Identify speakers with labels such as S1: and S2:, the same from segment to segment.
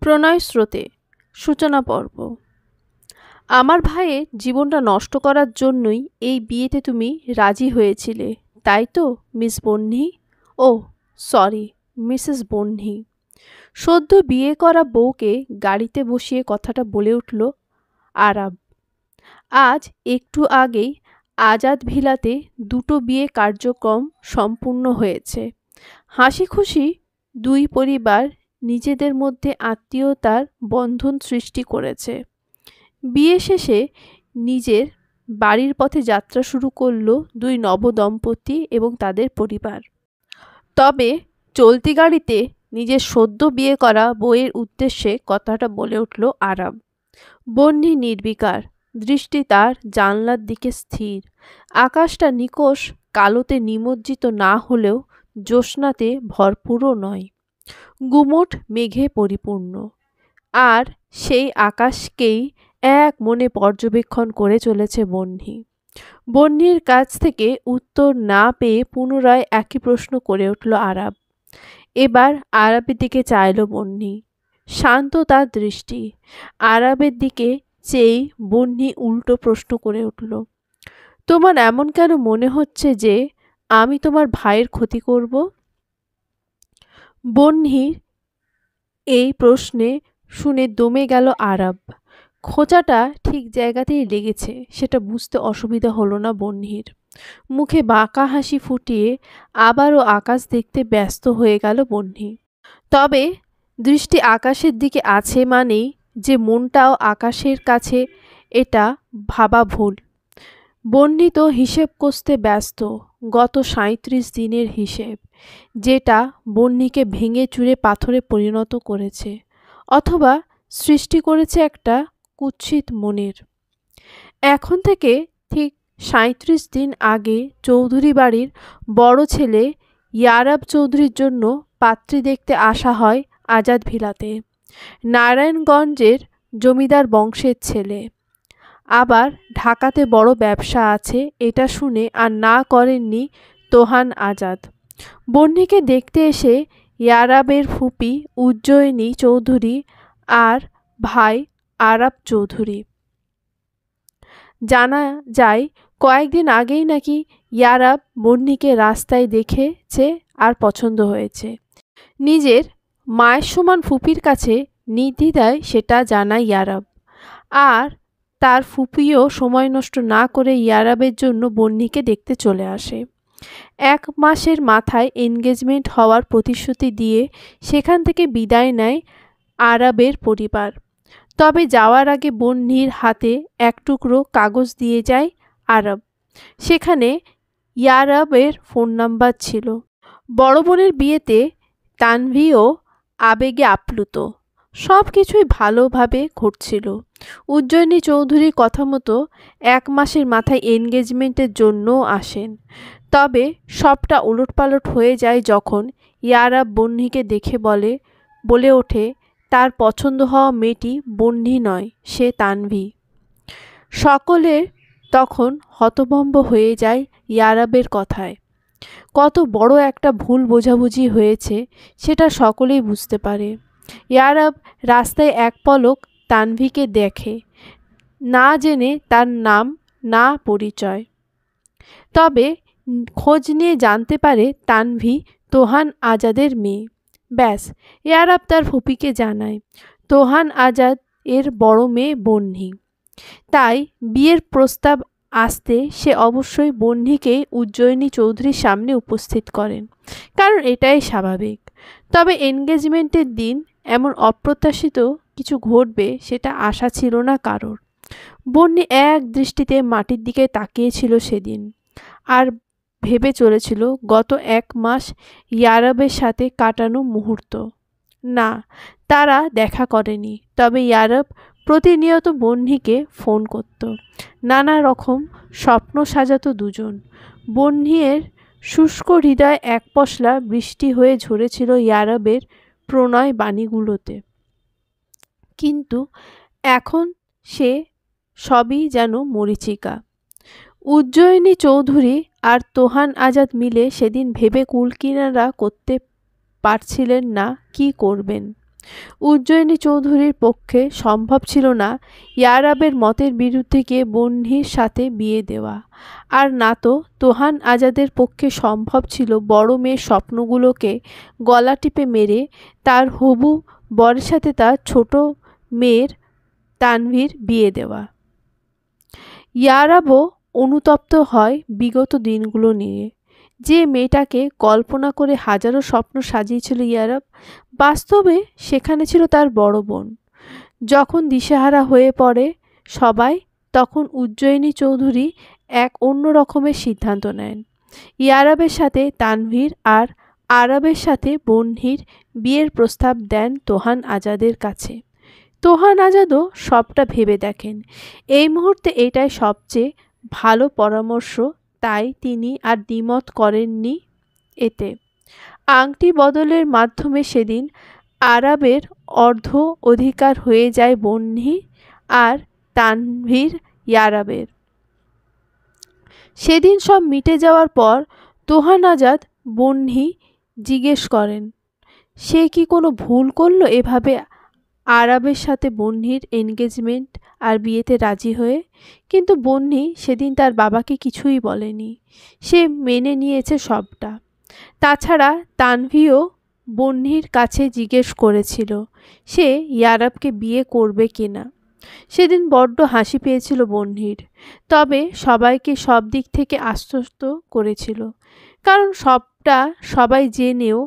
S1: প্রণয় স্রোতে সূচনা পর্ব। আমার ভাইয়ের জীবনটা নষ্ট করার জন্যই এই বিয়েতে তুমি রাজি হয়েছিলে, তাই তো মিস বহ্নি? ও সরি, মিসেস বহ্নি। সদ্য বিয়ে করা বউকে গাড়িতে বসিয়ে কথাটা বলে উঠল আরাব। আজ একটু আগেই আজাদ ভিলাতে দুটো বিয়ে কার্যক্রম সম্পূর্ণ হয়েছে। হাসি খুশি দুই পরিবার নিজেদের মধ্যে আত্মীয়তার বন্ধন সৃষ্টি করেছে। বিয়ে শেষে নিজের বাড়ির পথে যাত্রা শুরু করল দুই নবদম্পতি এবং তাদের পরিবার। তবে চলতি গাড়িতে নিজের সদ্য বিয়ে করা বউয়ের উদ্দেশ্যে কথাটা বলে উঠল আরাব। বহ্নি নির্বিকার, দৃষ্টি তার জানলার দিকে স্থির। আকাশটা নিকষ কালোতে নিমজ্জিত না হলেও জ্যোৎস্নাতে ভরপুরও নয়, গুমোট মেঘে পরিপূর্ণ। আর সেই আকাশকেই এক মনে পর্যবেক্ষণ করে চলেছে বহ্নি। বহ্নির কাছ থেকে উত্তর না পেয়ে পুনরায় একই প্রশ্ন করে উঠল আরাব। এবার আরাবের দিকে চাইল বহ্নি। শান্ত তার দৃষ্টি। আরাবের দিকে চেয়েই বহ্নি উল্টো প্রশ্ন করে উঠল, তোমার এমন কেন মনে হচ্ছে যে আমি তোমার ভাইয়ের ক্ষতি করব? বহ্নির এই প্রশ্নে শুনে দমে গেল আরাব। খোঁচাটা ঠিক জায়গাতেই লেগেছে, সেটা বুঝতে অসুবিধা হলো না বহ্নির। মুখে বাঁকা হাসি ফুটিয়ে আবারও আকাশ দেখতে ব্যস্ত হয়ে গেল বহ্নি। তবে দৃষ্টি আকাশের দিকে আছে মানেই যে মনটাও আকাশের কাছে, এটা ভাবা ভুল। বহ্নি তো হিসেব কষতে ব্যস্ত, গত ৩৭ দিনের হিসেব, যেটা বহ্নিকে ভেঙে চুরে পাথরে পরিণত করেছে, অথবা সৃষ্টি করেছে একটা কুৎসিত মনের। এখন থেকে ঠিক ৩৭ দিন আগে চৌধুরী বাড়ির বড় ছেলে ইয়ারাব চৌধুরীর জন্য পাত্রী দেখতে আসা হয় আজাদ ভিলাতে। নারায়ণগঞ্জের জমিদার বংশের ছেলে, আবার ঢাকাতে বড় ব্যবসা আছে, এটা শুনে আর না করেননি তোহান আজাদ। বহ্নিকে দেখতে এসে ইয়ারাবের ফুপি উজ্জয়িনী চৌধুরী আর ভাই আরাব চৌধুরী। জানা যায় কয়েকদিন আগেই নাকি ইয়ারাব বহ্নিকে রাস্তায় দেখেছে আর পছন্দ হয়েছে। নিজের মায়ের সমান ফুপির কাছে নির্দ্বিধায় সেটা জানায় ইয়ারাব। আর তার ফুপিও সময় নষ্ট না করে ইয়ারাবের জন্য বহ্নিকে দেখতে চলে আসে। ১ মাসের মাথায় এনগেজমেন্ট হওয়ার প্রতিশ্রুতি দিয়ে সেখান থেকে বিদায় নেয় আরাবের পরিবার। তবে যাওয়ার আগে বহ্নির হাতে এক টুকরো কাগজ দিয়ে যায় আরাব। সেখানে ইয়ারাবের ফোন নাম্বার ছিল। বড় বোনের বিয়েতে তানভীও আবেগে আপ্লুত। সব কিছুই ভালোভাবে ঘটছিল। উজ্জয়িনী চৌধুরীর কথা মতো ১ মাসের মাথায় এনগেজমেন্টের জন্যও আসেন। তবে সবটা উলটপালট হয়ে যায় যখন ইয়ারাব বহ্নিকে দেখে বলে ওঠে তার পছন্দ হওয়া মেয়েটি বহ্নি নয়, সে তানভী। সকলের তখন হতভম্ব হয়ে যায় ইয়ারাবের কথায়। কত বড় একটা ভুল বোঝাবুঝি হয়েছে সেটা সকলেই বুঝতে পারে। ইয়ারাব রাস্তায় এক পলক তানভীকে দেখে, না জেনে তার নাম না পরিচয়। তবে খোঁজ নিয়ে জানতে পারে তানভী তোহান আজাদের মেয়ে। ব্যাস, ইয়ারাব তার ফুপিকে জানায় তোহান আজাদ এর বড় মেয়ে বহ্নি। তাই বিয়ের প্রস্তাব আসতে সে অবশ্যই বহ্নিকেই উজ্জয়িনী চৌধুরীর সামনে উপস্থিত করেন, কারণ এটাই স্বাভাবিক। তবে এনগেজমেন্টের দিন এমন অপ্রত্যাশিত কিছু ঘটবে সেটা আশা ছিল না কারোর। বহ্নি এক দৃষ্টিতে মাটির দিকে তাকিয়েছিল সেদিন, আর ভেবে চলেছিল গত ১ মাস ইয়ারাবের সাথে কাটানো মুহূর্ত। না, তারা দেখা করেনি, তবে ইয়ারাব প্রতিনিয়ত বহ্নিকে ফোন করত। নানা রকম স্বপ্ন সাজাতো দুজন। বহ্নির শুষ্ক হৃদয় এক পশলা বৃষ্টি হয়ে ঝরেছিল ইয়ারাবের প্রণয় বাণীগুলোতে। কিন্তু এখন সে সবই যেন মরীচিকা। উজ্জয়িনী চৌধুরী আর তোহান আজাদ মিলে সেদিন ভেবে কুলকিনারা করতে পারছিলেন না কি করবেন। উজ্জয়িনী চৌধুরীর পক্ষে সম্ভব ছিল না ইয়ারাবের মতের বিরুদ্ধে গিয়ে বহ্নির সাথে বিয়ে দেওয়া, আর না তো তোহান আজাদের পক্ষে সম্ভব ছিল বড় মেয়ের স্বপ্নগুলোকে গলা টিপে মেরে তার হবু বরের সাথে তার ছোট মেয়ের তানভীর বিয়ে দেওয়া। ইয়ারাবও অনুতপ্ত হয় বিগত দিনগুলো নিয়ে। যে মেয়েটাকে কল্পনা করে হাজারো স্বপ্ন সাজিয়েছিল ইয়ারাব, বাস্তবে সেখানে ছিল তার বড় বোন। যখন দিশেহারা হয়ে পড়ে সবাই, তখন উজ্জয়িনী চৌধুরী এক অন্য রকমের সিদ্ধান্ত নেন। ইয়ারাবের সাথে তানভীর আর আরাবের সাথে বহ্নির বিয়ের প্রস্তাব দেন তোহান আজাদের কাছে। তোহান আজাদও সবটা ভেবে দেখেন এই মুহূর্তে এটাই সবচেয়ে ভালো পরামর্শ, তাই তিনি আর দ্বিমত করেননি এতে। আংটি বদলের মাধ্যমে সেদিন আরাবের অর্ধ অধিকার হয়ে যায় বহ্নি আর তানভীর ইয়ারাবের। সেদিন সব মিটে যাওয়ার পর তোহান আজাদ বহ্নি জিজ্ঞেস করেন, সে কি কোনো ভুল করলো এভাবে আরাবের সাথে বহ্নির এনগেজমেন্ট আর বিয়েতে রাজি হয়ে? কিন্তু বহ্নি সেদিন তার বাবাকে কিছুই বলেনি, সে মেনে নিয়েছে সবটা। তাছাড়া তানভীও বহ্নির কাছে জিজ্ঞেস করেছিল সে ইয়ারাবকে বিয়ে করবে কিনা। সেদিন বড্ড হাসি পেয়েছিল বহ্নির, তবে সবাইকে সব দিক থেকে আশ্বস্ত করেছিল, কারণ সবটা সবাই জেনেও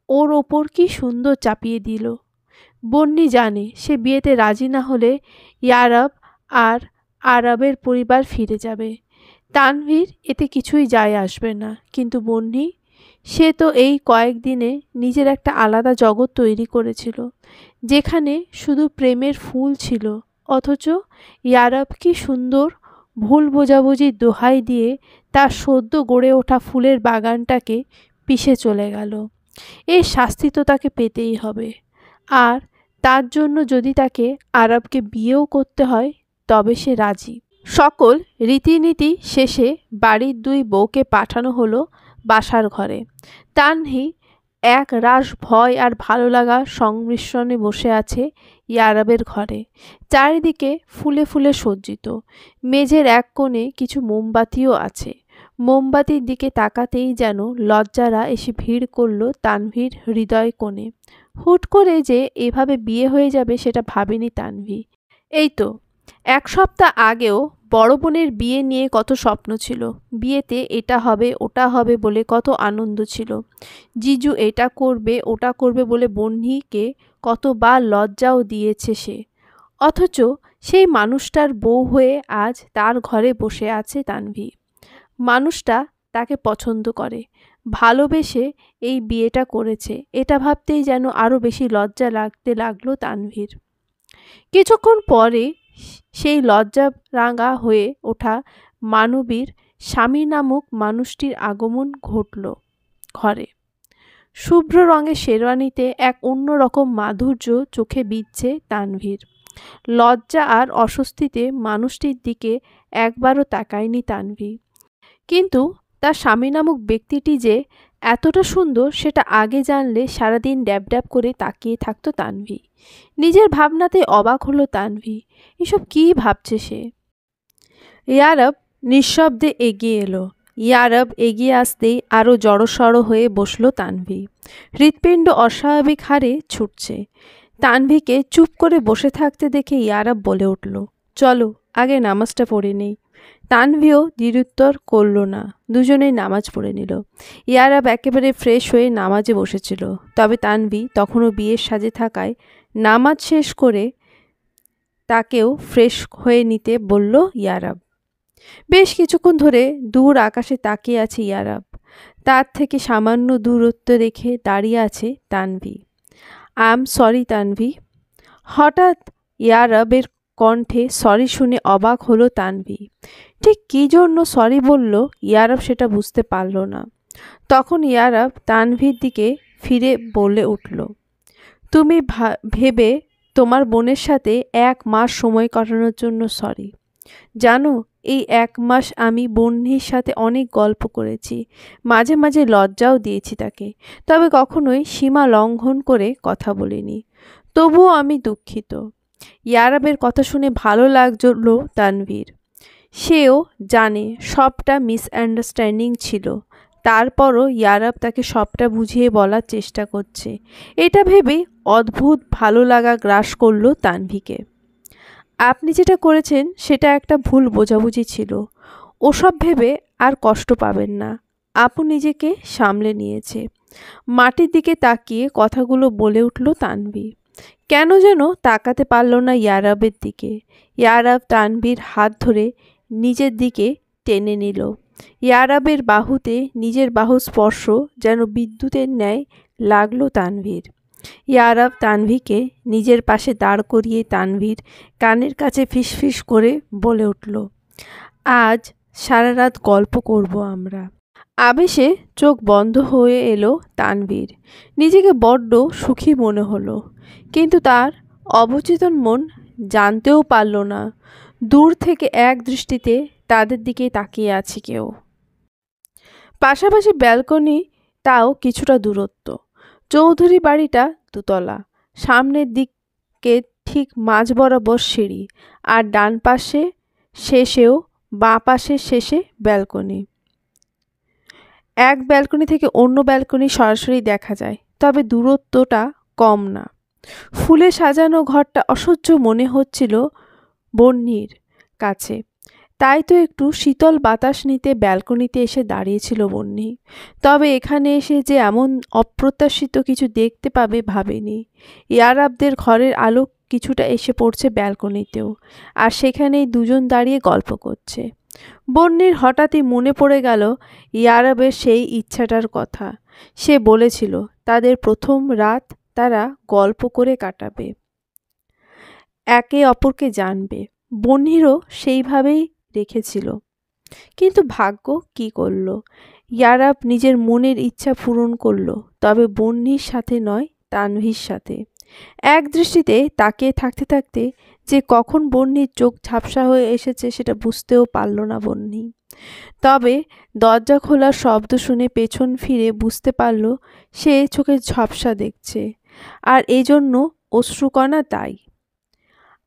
S1: ওর ওপর কি সুন্দর চাপিয়ে দিল। বহ্নি জানে সে বিয়েতে রাজি না হলে ইয়ারাব আর আরাবের পরিবার ফিরে যাবে, তানভীর এতে কিছুই যায় আসবে না। কিন্তু বহ্নি, সে তো এই কয়েকদিনে নিজের একটা আলাদা জগৎ তৈরি করেছিল, যেখানে শুধু প্রেমের ফুল ছিল, অথচ ইয়ারাব কি সুন্দর ভুল বোঝাবুঝির দোহাই দিয়ে তার সদ্য গড়ে ওঠা ফুলের বাগানটাকে পিষে চলে গেল। এর শাস্তি তো তাকে পেতেই হবে, আর তার জন্য যদি তাকে আরাবকে বিয়েও করতে হয় তবে সে রাজি। সকল রীতিনীতি শেষে বাড়ির দুই বউকে পাঠানো হলো বাসার ঘরে। তানভী এক রাশ ভয় আর ভালো লাগা সংমিশ্রণে বসে আছে ইয়ারাবের ঘরে। চারিদিকে ফুলে ফুলে সজ্জিত, মেঝের এক কোণে কিছু মোমবাতিও আছে। মোমবাতির দিকে তাকাতেই যেন লজ্জারা এসে ভিড় করল তানভীর হৃদয় কোণে। হুট করে যে এভাবে বিয়ে হয়ে যাবে সেটা ভাবেনি তানভী। এই তো 1 সপ্তাহ আগেও বড় বোনের বিয়ে নিয়ে কত স্বপ্ন ছিল, বিয়েতে এটা হবে ওটা হবে বলে কত আনন্দ ছিল, জিজু এটা করবে ওটা করবে বলে বহ্নিকে কতবার লজ্জাও দিয়েছে সে। অথচ সেই মানুষটার বউ হয়ে আজ তার ঘরে বসে আছে তানভী। মানুষটা তাকে পছন্দ করে, ভালোবেসে এই বিয়েটা করেছে, এটা ভাবতেই যেন আরও বেশি লজ্জা লাগতে লাগলো তানভীর। কিছুক্ষণ পরে সেই লজ্জা রাঙা হয়ে ওঠা মানবীর স্বামী নামক মানুষটির আগমন ঘটল ঘরে। শুভ্র রঙের শেরওয়ানিতে এক অন্যরকম মাধুর্য চোখে বিঁধছে তানভীর। লজ্জা আর অস্বস্তিতে মানুষটির দিকে একবারও তাকায়নি তানভী। কিন্তু তার স্বামী নামক ব্যক্তিটি যে এতটা সুন্দর সেটা আগে জানলে সারাদিন ড্যাব ড্যাব করে তাকিয়ে থাকতো তানভী। নিজের ভাবনাতে অবাক হলো তানভী, এসব কী ভাবছে সে। ইয়ারাব নিঃশব্দে এগিয়ে এলো। ইয়ারাব এগিয়ে আসতেই আরও জড়সড় হয়ে বসল তানভী। হৃৎপিণ্ড অস্বাভাবিক হারে ছুটছে। তানভীকে চুপ করে বসে থাকতে দেখে ইয়ারাব বলে উঠল, চলো আগে নামাজটা পড়ে নেই। তানভীও দ্বিরুত্তর করল না, দুজনেই নামাজ পড়ে নিল। ইয়ারাব একেবারে ফ্রেশ হয়ে নামাজে বসেছিল, তবে তানভী তখনও বিয়ের সাজে থাকায় নামাজ শেষ করে তাকেও ফ্রেশ হয়ে নিতে বলল ইয়ারাব। বেশ কিছুক্ষণ ধরে দূর আকাশে তাকিয়ে আছে ইয়ারাব। তার থেকে সামান্য দূরত্ব রেখে দাঁড়িয়ে আছে Tanvi. I am sorry Tanvi. হঠাৎ ইয়ারাবের কণ্ঠে সরি শুনে অবাক হলো তানভী। ঠিক কী জন্য সরি বলল ইয়ারাব সেটা বুঝতে পারল না। তখন ইয়ারাব তানভীর দিকে ফিরে বলে উঠল, তুমি ভেবে তোমার বোনের সাথে 1 মাস সময় কাটানোর জন্য সরি। জানো এই 1 মাস আমি বন্যির সাথে অনেক গল্প করেছি, মাঝে মাঝে লজ্জাও দিয়েছি তাকে, তবে কখনোই সীমা লঙ্ঘন করে কথা বলিনি। তবুও আমি দুঃখিত। ইয়ারাবের কথা শুনে ভালো লাগলো তানভীর। সেও জানে সবটা মিসআন্ডারস্ট্যান্ডিং ছিল, তারপরও ইয়ারাব তাকে সবটা বুঝিয়ে বলার চেষ্টা করছে। এটা ভেবে অদ্ভুত ভালো লাগা গ্রাস করলো তানভীকে। আপনি যেটা করেছেন সেটা একটা ভুল বোঝাবুঝি ছিল, ওসব ভেবে আর কষ্ট পাবেন না। আপু নিজেকে সামলে নিয়েছে। মাটির দিকে তাকিয়ে কথাগুলো বলে উঠল তানভীর। কেন যেন তাকাতে পারল না ইয়ারাবের দিকে। ইয়ারাব তানভীর হাত ধরে নিজের দিকে টেনে নিল। ইয়ারাবের বাহুতে নিজের বাহু স্পর্শ যেন বিদ্যুতের ন্যায় লাগলো তানভীর। ইয়ারাব তানভীকে নিজের পাশে দাঁড় করিয়ে তানভীর কানের কাছে ফিসফিস করে বলে উঠল, আজ সারা রাত গল্প করব আমরা। আবেশে চোখ বন্ধ হয়ে এলো তানভীর। নিজেকে বড্ড সুখী মনে হলো, কিন্তু তার অবচেতন মন জানতেও পারল না দূর থেকে এক দৃষ্টিতে তাদের দিকে তাকিয়ে আছে কেউ। পাশাপাশি ব্যালকনি, তাও কিছুটা দূরত্ব। চৌধুরী বাড়িটা দুতলা, সামনের দিকে ঠিক মাঝ বরাবর সিঁড়ি, আর ডান পাশে শেষেও বাঁ পাশের শেষে ব্যালকনি। এক ব্যালকনি থেকে অন্য ব্যালকনি সরাসরি দেখা যায়, তবে দূরত্বটা কম না। ফুলে সাজানো ঘরটা অসহ্য মনে হচ্ছিল বন্যির কাছে, তাই তো একটু শীতল বাতাস নিতে ব্যালকনিতে এসে দাঁড়িয়েছিল বন্যি। তবে এখানে এসে যে এমন অপ্রত্যাশিত কিছু দেখতে পাবে ভাবেনি। ইয়ারাবদের ঘরের আলো কিছুটা এসে পড়ছে ব্যালকনিতেও, আর সেখানেই দুজন দাঁড়িয়ে গল্প করছে। বন্যির হঠাৎই মনে পড়ে গেল ইয়ারাবের সেই ইচ্ছাটার কথা। সে বলেছিল তাদের প্রথম রাত তারা গল্প করে কাটাবে, একে অপরকে জানবে। বন্যিরও সেইভাবেই রেখেছিল, কিন্তু ভাগ্য কি করল। ইয়ারাব নিজের মনের ইচ্ছা পূরণ করল, তবে বন্যির সাথে নয়, তানভীর সাথে। এক দৃষ্টিতে তাকিয়ে থাকতে থাকতে যে কখন বন্যির চোখ ঝাপসা হয়ে এসেছে সেটা বুঝতেও পারল না বন্যি। তবে দরজা খোলার শব্দ শুনে পেছন ফিরে বুঝতে পারল সে চোখে ঝাপসা দেখছে, আর এজন্য অশ্রুকণা তাই।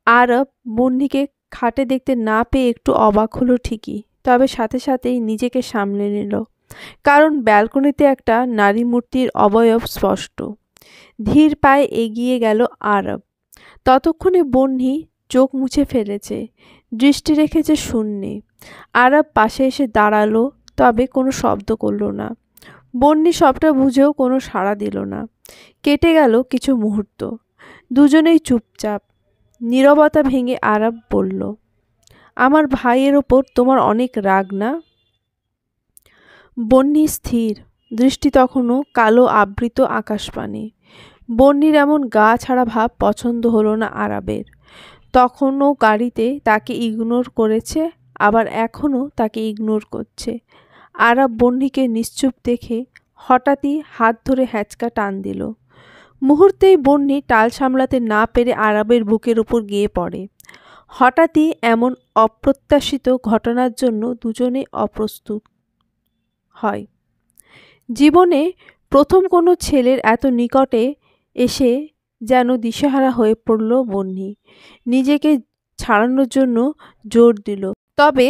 S1: আরব বন্যিকে খাটে দেখতে না পেয়ে একটু অবাক হলো ঠিকই, তবে সাথে সাথেই নিজেকে সামলে নিল, কারণ ব্যালকনিতে একটা নারী মূর্তির অবয়ব স্পষ্ট। ধীর পায়ে এগিয়ে গেল আরব। ততক্ষণে বন্যি চোখ মুছে ফেলেছে, দৃষ্টি রেখেছে শূন্যে। আরব পাশে এসে দাঁড়ালো, তবে কোনো শব্দ করল না। বন্যি সবটা বুঝেও কোনো সাড়া দিল না। কেটে গেল কিছু মুহূর্ত, দুজনেই চুপচাপ। নীরবতা ভেঙে আরব বলল, আমার ভাইয়ের ওপর তোমার অনেক রাগ না? বন্যি স্থির দৃষ্টি তখনও কালো আবৃত আকাশপানে। বন্যির এমন গা ছাড়া ভাব পছন্দ হলো না আরবের। তখনও গাড়িতে তাকে ইগনোর করেছে, আবার এখনও তাকে ইগনোর করছে। আরব বন্যিকে নিশ্চুপ দেখে হঠাৎই হাত ধরে হ্যাঁচকা টান দিল। মুহূর্তেই বন্যি টাল সামলাতে না পেরে আরবের বুকের উপর গিয়ে পড়ে। হঠাৎই এমন অপ্রত্যাশিত ঘটনার জন্য দুজনে অপ্রস্তুত হয়। জীবনে প্রথম কোনো ছেলের এত নিকটে এসে যেন দিশেহারা হয়ে পড়ল বন্যি। নিজেকে ছাড়ানোর জন্য জোর দিল, তবে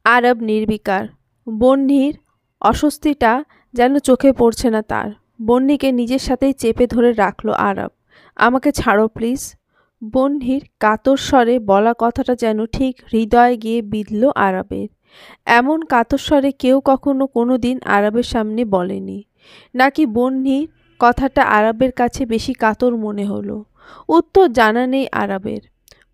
S1: আরব নির্বিকার। বন্যির অস্বস্তিটা যেন চোখে পড়ছে না তার। বন্যিকে নিজের সাথেই চেপে ধরে রাখলো আরব। আমাকে ছাড়ো প্লিজ। বন্যির কাতর স্বরে বলা কথাটা যেন ঠিক হৃদয়ে গিয়ে বিঁধল আরবের। এমন কাতর স্বরে কেউ কখনো কোনো দিন আরবের সামনে বলেনি। নাকি বন্যির কথাটা আরবের কাছে বেশি কাতর মনে হলো? উত্তর জানা নেই আরবের।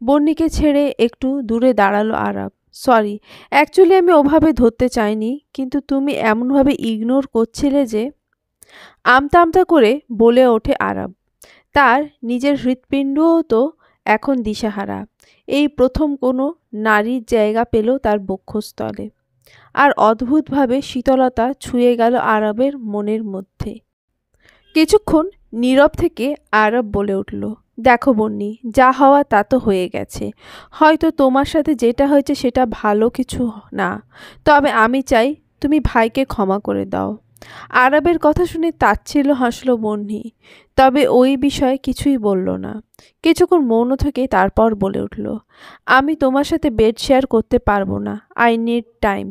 S1: বন্যিকে ছেড়ে একটু দূরে দাঁড়ালো আরব। সরি, অ্যাকচুয়ালি আমি ওভাবে ধরতে চাইনি, কিন্তু তুমি এমনভাবে ইগনোর করছিলে যে। আমতা আমতা করে বলে ওঠে আরব। তার নিজের হৃৎপিণ্ডও তো এখন দিশাহারা। এই প্রথম কোনো নারীর জায়গা পেল তার বক্ষস্থলে, আর অদ্ভুতভাবে শীতলতা ছুঁয়ে গেল আরবের মনের মধ্যে। কিছুক্ষণ নীরব থেকে আরব বলে উঠল, দেখো বন্নি, যা হওয়া তা তো হয়ে গেছে। হয়তো তোমার সাথে যেটা হয়েছে সেটা ভালো কিছু না, তবে আমি চাই তুমি ভাইকে ক্ষমা করে দাও। আরবের কথা শুনে তাচ্ছিল্য হাসল বন্নি, তবে ওই বিষয়ে কিছুই বলল না। কিছুক্ষণ মৌন থেকে তারপর বলে উঠল, আমি তোমার সাথে বেড শেয়ার করতে পারবো না। I need time.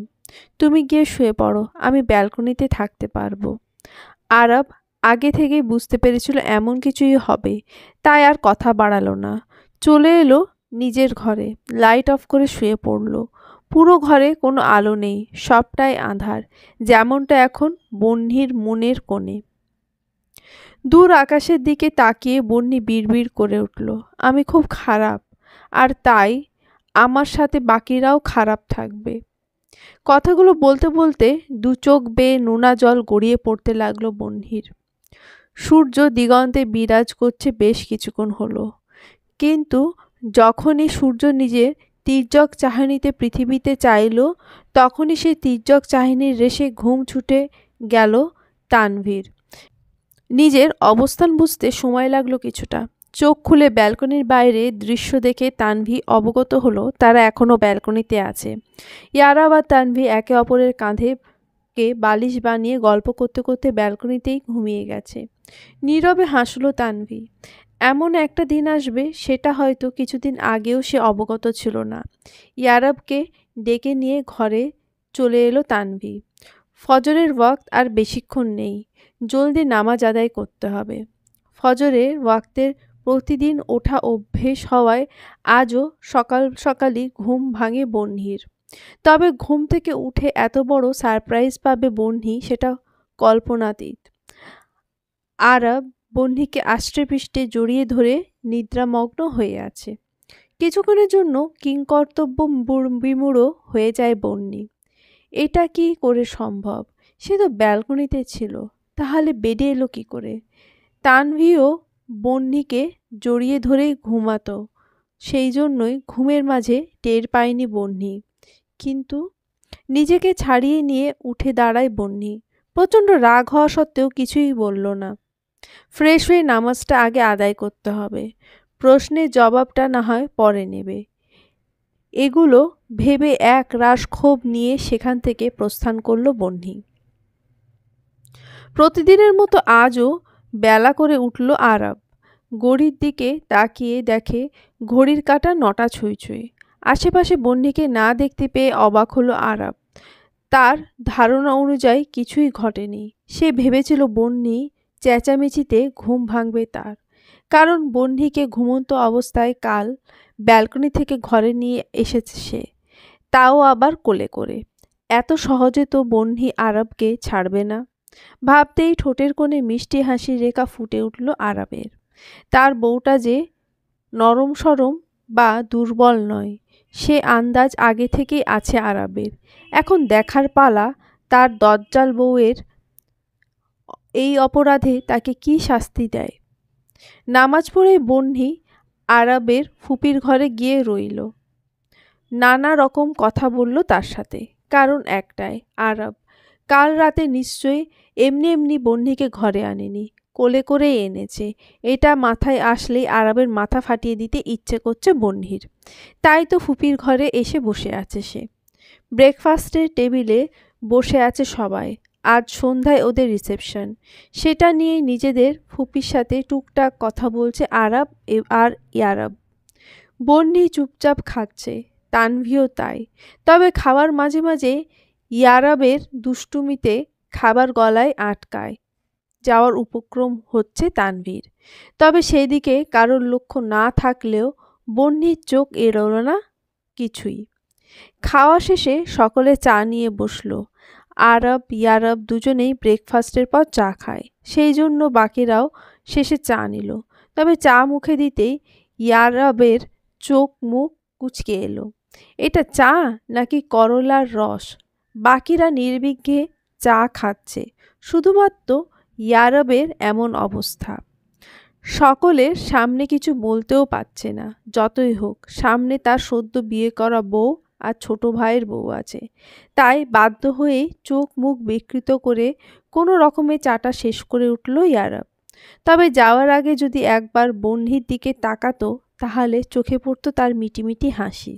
S1: তুমি গিয়ে শুয়ে পড়ো, আমি ব্যালকনিতে থাকতে পারবো। আরব আগে থেকেই বুঝতে পেরেছিল এমন কিছুই হবে, তাই আর কথা বাড়ালো না। চলে এলো নিজের ঘরে, লাইট অফ করে শুয়ে পড়ল। পুরো ঘরে কোনো আলো নেই, সবটাই আঁধার, যেমনটা এখন বন্নির মনের কোণে। দূর আকাশের দিকে তাকিয়ে বন্নি বিড়বিড় করে উঠল, আমি খুব খারাপ, আর তাই আমার সাথে বাকিরাও খারাপ থাকবে। কথাগুলো বলতে বলতে দু চোখ বেয়ে নোনা জল গড়িয়ে পড়তে লাগলো বন্নির। সূর্য দিগন্তে বিরাজ করছে বেশ কিছুক্ষণ হলো, কিন্তু যখনই সূর্য নিজের তির্যক চাহনিতে পৃথিবীতে চাইল, তখনই সে তির্যক চাহনির রেশে ঘুম ছুটে গেল তানভীর। নিজের অবস্থান বুঝতে সময় লাগলো কিছুটা। চোখ খুলে ব্যালকনির বাইরে দৃশ্য দেখে তানভি অবগত হলো তারা এখনও ব্যালকনিতে আছে। ইয়ারা বা তানভি একে অপরের কাঁধে বালিশ বানিয়ে গল্প করতে করতে ব্যালকনিতেই ঘুমিয়ে গেছে। নীরবে হাসল তানভি। এমন একটা দিন আসবে সেটা হয়তো কিছুদিন আগেও সে অবগত ছিল না। ইয়ারাবকে ডেকে নিয়ে ঘরে চলে এলো তানভি। ফজরের ওয়াক্ত আর বেশিক্ষণ নেই, জলদি নামাজ আদায় করতে হবে। ফজরের ওয়াক্তের প্রতিদিন ওঠা অভ্যেস হওয়ায় আজও সকাল সকালই ঘুম ভাঙে বন্নির। তবে ঘুম থেকে উঠে এত বড় সারপ্রাইজ পাবে বন্নি, সেটা কল্পনাতীত। আরব বন্নিকে আষ্টে-পৃষ্ঠে জড়িয়ে ধরে নিদ্রামগ্ন হয়ে আছে। কিছুক্ষণের জন্য কিংকর্তব্য বিমূঢ় হয়ে যায় বন্নি। এটা কি করে সম্ভব? সে তো ব্যালকনিতে ছিল, তাহলে বেডে এলো কি করে? তানভিও বন্নিকে জড়িয়ে ধরেই ঘুমাতো, সেই জন্যই ঘুমের মাঝে টের পায়নি বন্নি। কিন্তু নিজেকে ছাড়িয়ে নিয়ে উঠে দাঁড়ায় বন্নি। প্রচণ্ড রাগ হওয়া সত্ত্বেও কিছুই বলল না। ফ্রেশ হয়ে নামাজটা আগে আদায় করতে হবে, প্রশ্নের জবাবটা না হয় পরে নেবে। এগুলো ভেবে এক রাশ ক্ষোভ নিয়ে সেখান থেকে প্রস্থান করল বন্নি। প্রতিদিনের মতো আজও বেলা করে উঠল আরব। ঘড়ির দিকে তাকিয়ে দেখে ঘড়ির কাঁটা 9টা ছুঁই ছুঁই। আশেপাশে বন্নিকে না দেখতে পেয়ে অবাক হলো আরব। তার ধারণা অনুযায়ী কিছুই ঘটেনি। সে ভেবেছিল বন্নি চেঁচামেচিতে ঘুম ভাঙবে তার, কারণ বন্নিকে ঘুমন্ত অবস্থায় কাল ব্যালকনি থেকে ঘরে নিয়ে এসেছে সে, তাও আবার কোলে করে। এত সহজে তো বন্নি আরবকে ছাড়বে না। ভাবতেই ঠোঁটের কোণে মিষ্টি হাসির রেখা ফুটে উঠল আরবের। তার বউটা যে নরম সরম বা দুর্বল নয়, সে আন্দাজ আগে থেকেই আছে আরবের। এখন দেখার পালা তার দজ্জাল বউয়ের এই অপরাধে তাকে কি শাস্তি দেয়। নামাজ পড়ে বন্নি আরবের ফুপির ঘরে গিয়ে রইল। নানা রকম কথা বলল তার সাথে, কারণ একটাই, আরব কাল রাতে নিশ্চয়ই এমনি এমনি বন্নিকে ঘরে আনেনি, কোলে করেই এনেছে। এটা মাথায় আসলেই আরবের মাথা ফাটিয়ে দিতে ইচ্ছে করছে বন্নির। তাই তো ফুপির ঘরে এসে বসে আছে সে। ব্রেকফাস্টের টেবিলে বসে আছে সবাই। আজ সন্ধ্যায় ওদের রিসেপশন, সেটা নিয়েই নিজেদের ফুপির সাথে টুকটাক কথা বলছে আরব আর ইয়ারব। বন্নি চুপচাপ খাচ্ছে, তানভিও তাই। তবে খাওয়ার মাঝে মাঝে ইয়ারবের দুষ্টুমিতে খাবার গলায় আটকায় যাওয়ার উপক্রম হচ্ছে তানভীর। তবে সেই দিকে কারোর লক্ষ্য না থাকলেও বন্নির চোখ এড়োল না কিছুই। খাওয়া শেষে সকলে চা নিয়ে বসল। আরব ইয়ারব দুজনেই ব্রেকফাস্টের পর চা খায়, সেই জন্য বাকিরাও শেষে চা নিল। তবে চা মুখে দিতেই ইয়ারবের চোখ মুখ কুঁচকে এলো। এটা চা নাকি করলার রস? বাকিরা নির্বিঘ্নে চা খাচ্ছে, শুধুমাত্র ইয়ারবের এমন অবস্থা। সকলের সামনে কিছু বলতেও পারছে না। যতই হোক, সামনে তার সদ্য বিয়ে করা বউ আর ছোট ভাইয়ের বউ আছে, তাই বাধ্য হয়েই চোখ মুখ বিকৃত করে কোনো রকমে চাটা শেষ করে উঠল ইয়ারব। তবে যাওয়ার আগে যদি একবার বহ্নির দিকে তাকাতো তাহলে চোখে পড়তো তার মিটিমিটি হাসি।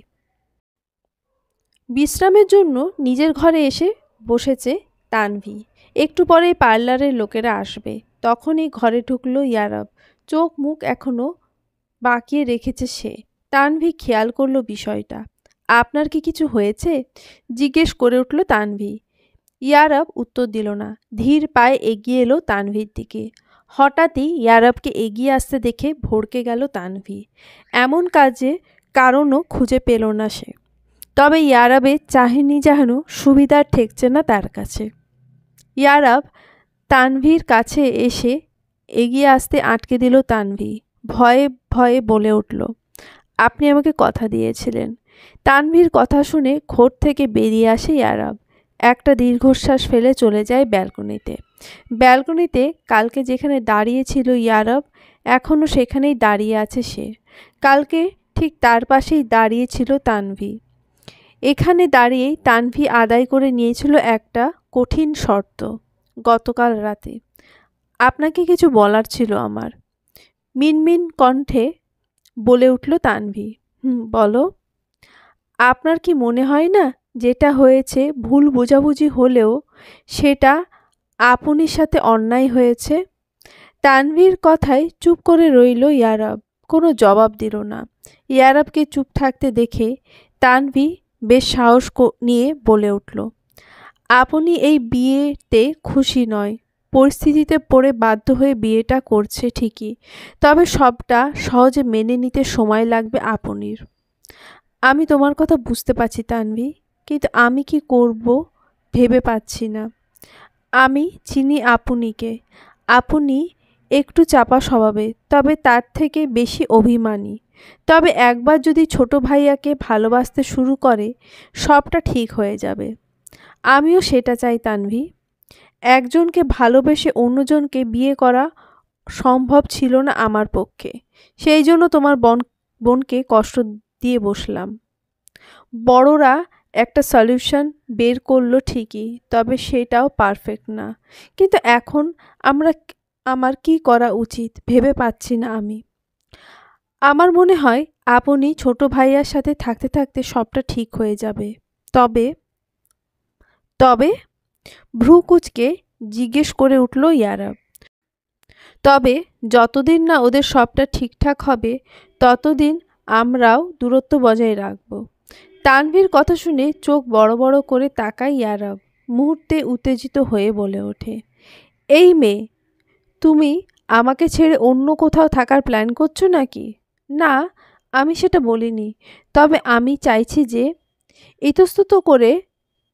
S1: বিশ্রামের জন্য নিজের ঘরে এসে বসেছে তানভি। একটু পরেই পার্লারের লোকেরা আসবে। তখনই ঘরে ঢুকলো ইয়ারাব। চোখ মুখ এখনো বাঁকিয়ে রেখেছে সে। তানভি খেয়াল করলো বিষয়টা। আপনার কি কিছু হয়েছে? জিজ্ঞেস করে উঠল তানভি। ইয়ারাব উত্তর দিল না। ধীর পায়ে এগিয়ে এলো তানভির দিকে। হঠাৎই ইয়ারাবকে এগিয়ে আসতে দেখে ভড়কে গেল তানভি। এমন কাজে কারণও খুঁজে পেল না সে। তবে ইয়ারাবের চাহনি যেন সুবিধার ঠেকছে না তার কাছে। ইয়ারাব তানভির কাছে এসে এগিয়ে আসতে আটকে দিল তানভি। ভয়ে ভয়ে বলে উঠল, আপনি আমাকে কথা দিয়েছিলেন। তানভির কথা শুনে ঘর থেকে বেরিয়ে আসে ইয়ারাব। একটা দীর্ঘশ্বাস ফেলে চলে যায় ব্যালকনিতে। ব্যালকনিতে কালকে যেখানে দাঁড়িয়েছিল ইয়ারাব এখনও সেখানেই দাঁড়িয়ে আছে সে। কালকে ঠিক তার পাশেই দাঁড়িয়েছিল তানভি। এখানে দাঁড়িয়েই তানভি আদায় করে নিয়েছিল একটা কঠিন শর্ত গতকাল রাতে। আপনাকে কিছু বলার ছিল আমার, মিনমিন কণ্ঠে বলে উঠল তানভি। বলো। আপনার কি মনে হয় না যেটা হয়েছে ভুল বোঝাবুঝি হলেও সেটা আপনির সাথে অন্যায় হয়েছে? তানভীর কথায় চুপ করে রইল ইয়ারাব। কোনো জবাব দিল না। ইয়ারাবকে চুপ থাকতে দেখে তানভি বেশ সাহস নিয়ে বলে উঠল, আপনি এই বিয়েতে খুশি নয়। পরিস্থিতিতে পড়ে বাধ্য হয়ে বিয়েটা করছে ঠিকই, তবে সবটা সহজে মেনে নিতে সময় লাগবে আপনির। আমি তোমার কথা বুঝতে পারছি তানভি, কিন্তু আমি কি করব ভেবে পাচ্ছি না। আমি চিনি আপনিকে। আপনি একটু চাপা স্বভাবের, তবে তার থেকে বেশি অভিমানী। তবে একবার যদি ছোট ভাইয়াকে ভালোবাসতে শুরু করে সবটা ঠিক হয়ে যাবে। আমিও সেটা চাই তানভি। একজনকে ভালোবেসে অন্যজনকে বিয়ে করা সম্ভব ছিল না আমার পক্ষে। সেই জন্য তোমার বোনকে কষ্ট দিয়ে বসলাম। বড়রা একটা সলিউশন বের করলো ঠিকই, তবে সেটাও পারফেক্ট না। কিন্তু এখন আমার কি করা উচিত ভেবে পাচ্ছি না আমি। আমার মনে হয় আপনি ছোট ভাইয়ার সাথে থাকতে থাকতে সবটা ঠিক হয়ে যাবে। তবে তবে ভ্রু কুঁচকে জিজ্ঞেস করে উঠল ইয়ারাব। তবে যতদিন না ওদের সবটা ঠিকঠাক হবে ততদিন আমরাও দূরত্ব বজায় রাখব। তানভীর কথা শুনে চোখ বড় বড় করে তাকায় ইয়ারাব। মুহূর্তে উত্তেজিত হয়ে বলে ওঠে, এই মেয়ে, তুমি আমাকে ছেড়ে অন্য কোথাও থাকার প্ল্যান করছো নাকি? না, আমি সেটা বলিনি। তবে আমি চাইছি যে। ইতস্তত করে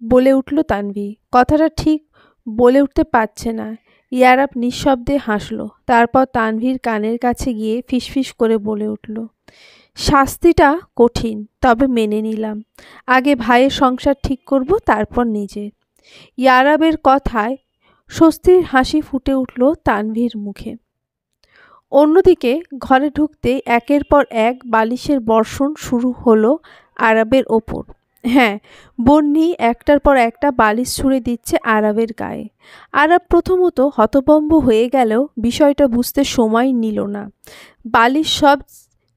S1: বলে উঠল তানভি। কথাটা ঠিক বলে উঠতে পারছে না। ইয়ারাব নিঃশব্দে হাসল। তারপর তানভীর কানের কাছে গিয়ে ফিসফিস করে বলে উঠল, শাস্তিটা কঠিন, তবে মেনে নিলাম। আগে ভাইয়ের সংসার ঠিক করব, তারপর নিজের। ইয়ারাবের কথায় স্বস্তির হাসি ফুটে উঠল তানভীর মুখে। অন্যদিকে ঘরে ঢুকতে একের পর এক বালিশের বর্ষণ শুরু হলো আরাবের ওপর। হ্যাঁ, বন্যি একটার পর একটা বালিশ ছুঁড়ে দিচ্ছে আরাবের গায়ে। আরাব প্রথমত হতভম্ব হয়ে গেলেও বিষয়টা বুঝতে সময় নিল না। বালিশ সব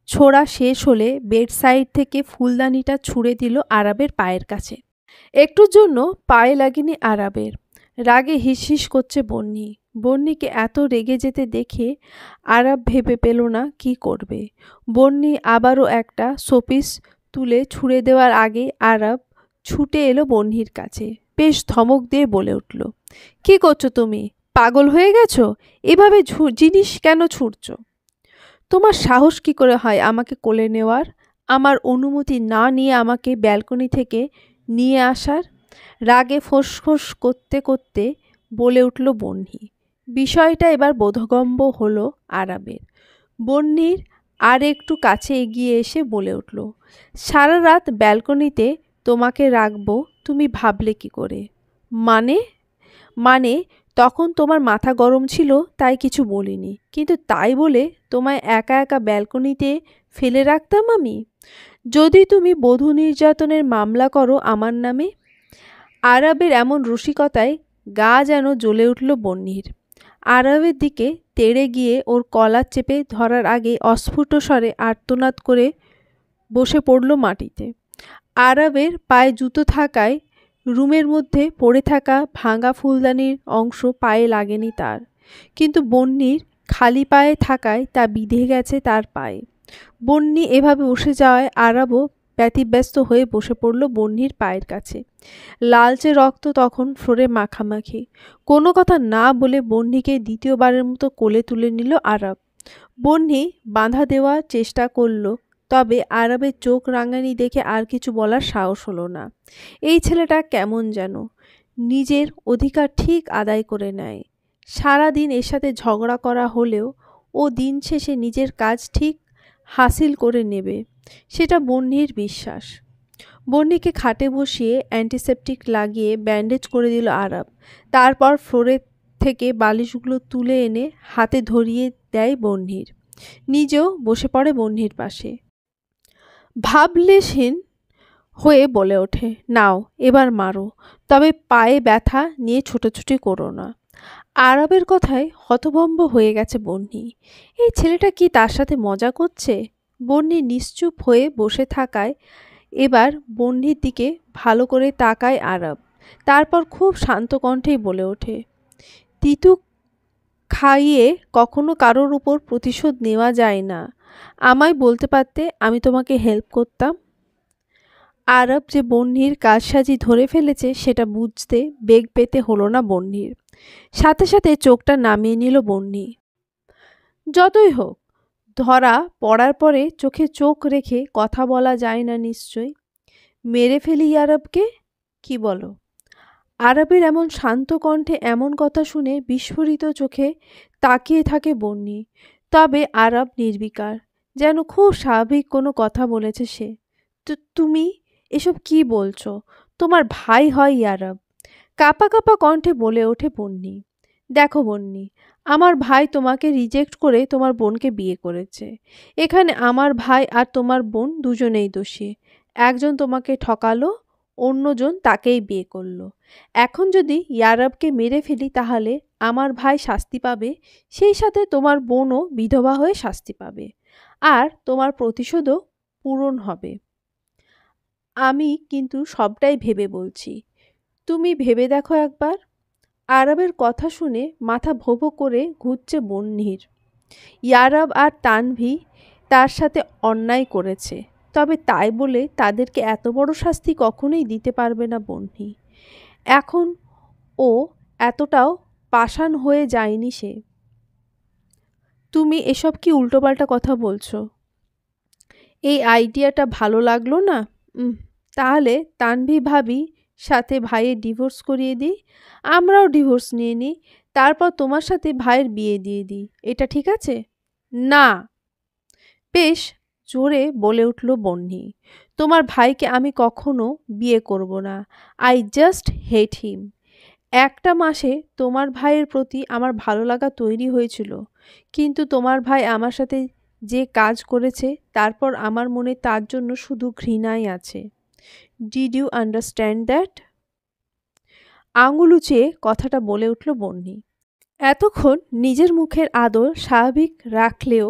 S1: ছোড়া শেষ হলে বেড সাইড থেকে ফুলদানিটা ছুঁড়ে দিল আরাবের পায়ের কাছে। একটুর জন্য পায়ে লাগেনি আরাবের। রাগে হিসহিস করছে বন্যি। বন্যিকে এত রেগে যেতে দেখে আরাব ভেবে পেল না কি করবে। বন্যি আবারও একটা শোপিস তুলে ছুঁড়ে দেওয়ার আগে আরাব ছুটে এলো বন্যির কাছে। বেশ ধমক দিয়ে বলে উঠল, কি করছো তুমি? পাগল হয়ে গেছো? এভাবে জিনিস কেন ছুঁড়ছ? তোমার সাহস কি করে হয় আমাকে কোলে নেওয়ার, আমার অনুমতি না নিয়ে আমাকে ব্যালকনি থেকে নিয়ে আসার? রাগে ফোঁস করতে করতে বলে উঠল বন্যি। বিষয়টা এবার বোধগম্য হলো আরাবের। বন্যির আর একটু কাছে এগিয়ে এসে বলে উঠল, সারা রাত ব্যালকনিতে তোমাকে রাখবো তুমি ভাবলে কি করে? মানে মানে তখন তোমার মাথা গরম ছিল তাই কিছু বলিনি, কিন্তু তাই বলে তোমায় একা একা ব্যালকনিতে ফেলে রাখতাম আমি? যদি তুমি বধূ নির্যাতনের মামলা করো আমার নামে? আরাবের এমন রসিকতায় গা যেন জ্বলে উঠল বন্যির। আরাবের দিকে তেড়ে গিয়ে ওর কলার চেপে ধরার আগে অস্ফুট স্বরে আর্তনাদ করে বসে পড়ল মাটিতে। আরবের পায়ে জুতো থাকায় রুমের মধ্যে পড়ে থাকা ভাঙা ফুলদানির অংশ পায়ে লাগেনি তার, কিন্তু বন্যির খালি পায়ে থাকায় তা বিঁধে গেছে তার পায়ে। বন্যি এভাবে বসে যাওয়ায় আরবও ব্যতিব্যস্ত হয়ে বসে পড়ল বন্যির পায়ের কাছে। লালচে রক্ত তখন ফ্লোরে মাখামাখি। কোনো কথা না বলে বন্যিকে দ্বিতীয়বারের মতো কোলে তুলে নিল আরব। বন্যি বাঁধা দেওয়ার চেষ্টা করল, তবে আরবের চোখ রাঙানি দেখে আর কিছু বলার সাহস হলো না। এই ছেলেটা কেমন যেন নিজের অধিকার ঠিক আদায় করে নেয়। সারাদিন এর সাথে ঝগড়া করা হলেও ও দিন শেষে নিজের কাজ ঠিক হাসিল করে নেবে, সেটা বন্যির বিশ্বাস। বন্যিকে খাটে বসিয়ে অ্যান্টিসেপটিক লাগিয়ে ব্যান্ডেজ করে দিল আরব। তারপর ফ্লোরের থেকে বালিশগুলো তুলে এনে হাতে ধরিয়ে দেয় বন্যির। নিজেও বসে পড়ে বন্যির পাশে। ভাবলেশহীন হয়ে বলে ওঠে, নাও এবার মারো, তবে পায়ে ব্যথা নিয়ে ছোটাছুটি করো না। আরবের কথায় হতভম্ব হয়ে গেছে বন্যি। এই ছেলেটা কি তার সাথে মজা করছে? বন্যি নিশ্চুপ হয়ে বসে থাকায় এবার বন্যির দিকে ভালো করে তাকায় আরব। তারপর খুব শান্ত কণ্ঠেই বলে ওঠে, তিতু খাইয়ে কখনো কারোর উপর প্রতিশোধ নেওয়া যায় না। আমায় বলতে পারতে, আমি তোমাকে হেল্প করতাম। আরব যে বন্যির কারসাজি ধরে ফেলেছে সেটা বুঝতে বেগ পেতে হলো না বন্যির। সাথে সাথে চোখটা নামিয়ে নিল বন্যি। যতই হোক, ধরা পড়ার পরে চোখে চোখ রেখে কথা বলা যায় না নিশ্চয়। মেরে ফেলি আরবকে, কি বলো? আরবের এমন শান্ত কণ্ঠে এমন কথা শুনে বিস্ফোরিত চোখে তাকিয়ে থাকে বন্যি। তবে আরব নির্বিকার, যেন খুব স্বাভাবিক কোনো কথা বলেছে সে। তুমি এসব কি বলছো? তোমার ভাই হয় আরব। কাঁপা কাঁপা কণ্ঠে বলে ওঠে বন্যি। দেখো বন্যি, আমার ভাই তোমাকে রিজেক্ট করে তোমার বোনকে বিয়ে করেছে। এখানে আমার ভাই আর তোমার বোন দুজনেই দোষী। একজন তোমাকে ঠকালো, অন্যজন তাকেই বিয়ে করলো। এখন যদি ইয়ারবকে মেরে ফেলি তাহলে আমার ভাই শাস্তি পাবে, সেই সাথে তোমার বোনও বিধবা হয়ে শাস্তি পাবে, আর তোমার প্রতিশোধও পূরণ হবে। আমি কিন্তু সবটাই ভেবে বলছি, তুমি ভেবে দেখো একবার। আরবের কথা শুনে মাথা ভোঁ করে ঘুরছে বন্যির। ইয়ারব আর তানভি তার সাথে অন্যায় করেছে, তবে তাই বলে তাদেরকে এত বড় শাস্তি কখনোই দিতে পারবে না বন্যি। এখন ও এতটাও পাষাণ হয়ে যায়নি সে। তুমি এসব কি উল্টোপাল্টা কথা বলছো? এই আইডিয়াটা ভালো লাগলো না। তাহলে তানভি ভাবি সাথে ভাইয়ের ডিভোর্স করিয়ে দিই, আমরাও ডিভোর্স নিয়ে নিই, তারপর তোমার সাথে ভাইয়ের বিয়ে দিয়ে দিই। এটা ঠিক আছে? না, বেশ জোরে বলে উঠল বন্যি। তোমার ভাইকে আমি কখনো বিয়ে করব না। আই জাস্ট হেট হিম। একটা মাসে তোমার ভাইয়ের প্রতি আমার ভালো লাগা তৈরি হয়েছিল, কিন্তু তোমার ভাই আমার সাথে যে কাজ করেছে তারপর আমার মনে তার জন্য শুধু ঘৃণাই আছে। Did you understand that? আঙুল উঁচিয়ে কথাটা বলে উঠল বন্যি। এতক্ষণ নিজের মুখের আদর স্বাভাবিক রাখলেও